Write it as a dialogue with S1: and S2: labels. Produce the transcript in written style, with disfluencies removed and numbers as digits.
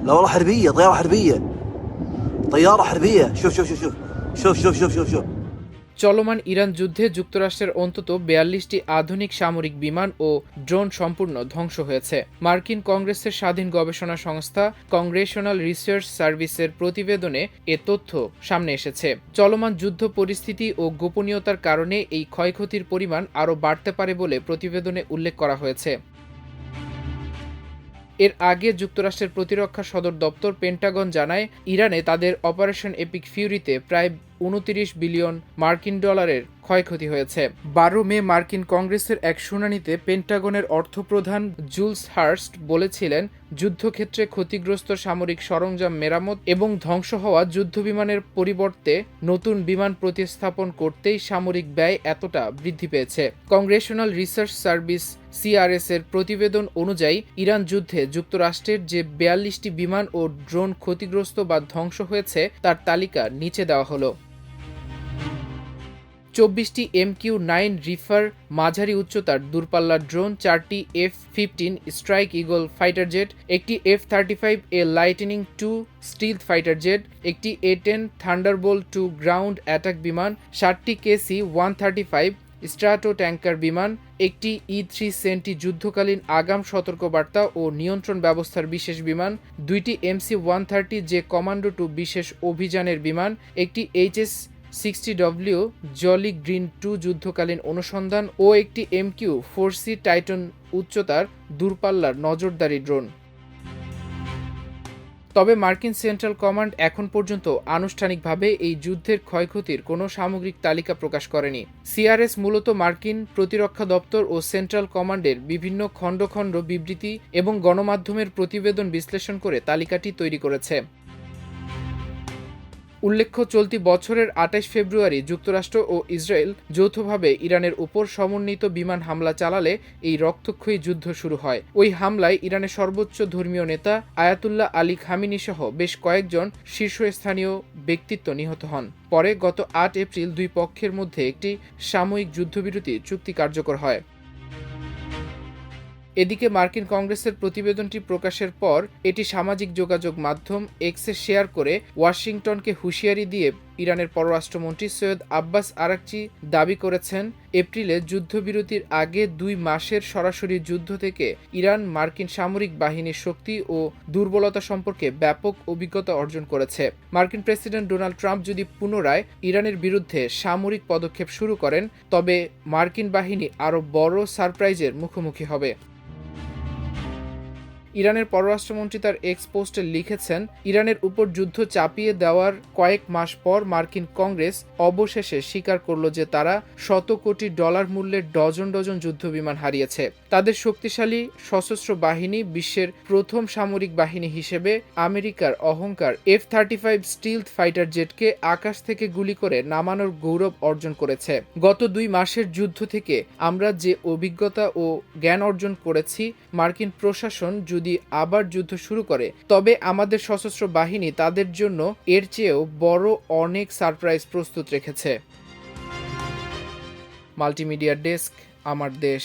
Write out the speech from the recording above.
S1: لا والله حربيه، طياره حربيه، طياره حربيه. شوف شوف شوف شوف شوف شوف شوف شوف
S2: চলমান ইরান যুদ্ধে যুক্তরাষ্ট্রের অন্তত ৪২টি আধুনিক সামরিক বিমান ও ড্রোন সম্পূর্ণ ধ্বংস হয়েছে। মার্কিন কংগ্রেসের স্বাধীন গবেষণা সংস্থা কংগ্রেশনাল রিসার্চ সার্ভিসের প্রতিবেদনে এ তথ্য সামনে এসেছে। চলমান যুদ্ধ পরিস্থিতি ও গোপনীয়তার কারণে এই ক্ষয়ক্ষতির পরিমাণ আরও বাড়তে পারে বলে প্রতিবেদনে উল্লেখ করা হয়েছে। এর আগে যুক্তরাষ্ট্রের প্রতিরক্ষা সদর দপ্তর পেন্টাগন জানায়, ইরানে তাদের অপারেশন এপিক ফিউরিতে প্রায় ২৯ বিলিয়ন মার্কিন ডলারের ক্ষয়ক্ষতি হয়েছে। ১২ মে মার্কিন কংগ্রেসের এক শুনানিতে পেন্টাগনের অর্থপ্রধান জুলস হার্স্ট বলেছিলেন, যুদ্ধক্ষেত্রে ক্ষতিগ্রস্ত সামরিক সরঞ্জাম মেরামত এবং ধ্বংস হওয়া যুদ্ধবিমানের পরিবর্তে নতুন বিমান প্রতিস্থাপন করতেই সামরিক ব্যয় এতটা বৃদ্ধি পেয়েছে। কংগ্রেশনাল রিসার্চ সার্ভিস সিআরএস এর প্রতিবেদন অনুযায়ী ইরান যুদ্ধে যুক্তরাষ্ট্রের যে ৪২টি বিমান ও ড্রোন ক্ষতিগ্রস্ত বা ধ্বংস হয়েছে তার তালিকা নিচে দেওয়া হলো। ২৪টি MQ-9 রিফার মাঝারি উচ্চতার দূরপাল্লার ড্রোন, 4টি F-15 strike eagle fighter jet, একটি F-35A lightning II স্টিলথ fighter jet, একটি A-10 Thunderbolt II ground attack বিমান, 7টি KC-135 স্ট্রাটো ট্যাঙ্কার বিমান, একটি E-3 সেন্টি যুদ্ধকালীন আগাম সতর্কবার্তা ও নিয়ন্ত্রণ ব্যবস্থার বিশেষ বিমান, 2টি MC-130 যে কমান্ডো II বিশেষ অভিযানের বিমান, একটি HS-60W জলি গ্রিন II যুদ্ধকালীন অনুসন্ধান ও একটি MQ-4C টাইটন উচ্চতার দূরপাল্লার নজরদারি ড্রোন। তবে মার্কিন সেন্ট্রাল কমান্ড এখন পর্যন্ত আনুষ্ঠানিকভাবে এই যুদ্ধের ক্ষয়ক্ষতির কোনো সামগ্রিক তালিকা প্রকাশ করেনি। সিআরএস মূলত মার্কিন প্রতিরক্ষা দপ্তর ও সেন্ট্রাল কমান্ডের বিভিন্ন খণ্ড খণ্ড বিবৃতি এবং গণমাধ্যমের প্রতিবেদন বিশ্লেষণ করে তালিকাটি তৈরি করেছে। উল্লেখ্য, চলতি বছরের ২৮ ফেব্রুয়ারি যুক্তরাষ্ট্র ও ইসরায়েল যৌথভাবে ইরানের উপর সমন্বিত বিমান হামলা চালালে এই রক্তক্ষয়ী যুদ্ধ শুরু হয়। ওই হামলায় ইরানের সর্বোচ্চ ধর্মীয় নেতা আয়াতুল্লাহ আলী খামিনি সহ বেশ কয়েকজন শীর্ষস্থানীয় ব্যক্তিত্ব নিহত হন। পরে গত ৮ এপ্রিল দুই পক্ষের মধ্যে একটি সাময়িক যুদ্ধবিরতি চুক্তি কার্যকর হয়। এদিকে মার্কিন কংগ্রেসের প্রতিবেদনটি প্রকাশের পর এটি সামাজিক যোগাযোগ মাধ্যম এক্সে শেয়ার করে ওয়াশিংটনকে হুঁশিয়ারি দিয়ে ইরানের পররাষ্ট্রমন্ত্রী সৈয়দ আব্বাস আরাকচি দাবি করেছেন, এপ্রিলে যুদ্ধবিরতির আগে ২ মাসের সরাসরি যুদ্ধ থেকে ইরান মার্কিন সামরিক বাহিনীর শক্তি ও দুর্বলতা সম্পর্কে ব্যাপক অভিজ্ঞতা অর্জন করেছে। মার্কিন প্রেসিডেন্ট ডোনাল্ড ট্রাম্প যদি পুনরায় ইরানের বিরুদ্ধে সামরিক পদক্ষেপ শুরু করেন, তবে মার্কিন বাহিনী আরও বড় সারপ্রাইজের মুখোমুখি হবে। ইরানের পররাষ্ট্রমন্ত্রী তার এক্স পোস্টে লিখেছেন, ইরানের উপর যুদ্ধ চাপিয়ে দেওয়ার কয়েক মাস পর মার্কিন কংগ্রেস অবশেষে স্বীকার করল যে তারা $100 কোটি মূল্যের ডজন ডজন যুদ্ধবিমান হারিয়েছে। তাদের শক্তিশালী সশস্ত্র বাহিনী বিশ্বের প্রথম সামরিক বাহিনী হিসেবে আমেরিকার অহংকার F-35 স্টিলথ ফাইটার জেটকে আকাশ থেকে গুলি করে নামানোর গৌরব অর্জন করেছে। গত 2 মাসের যুদ্ধ থেকে আমরা যে অভিজ্ঞতা ও জ্ঞান অর্জন করেছি, মার্কিন প্রশাসন যদি আবার যুদ্ধ শুরু করে, তবে আমাদের সশস্ত্র বাহিনী তাদের জন্য এর চেয়েও বড় অনেক সারপ্রাইজ প্রস্তুত রেখেছে। মাল্টিমিডিয়া ডেস্ক, আমার দেশ।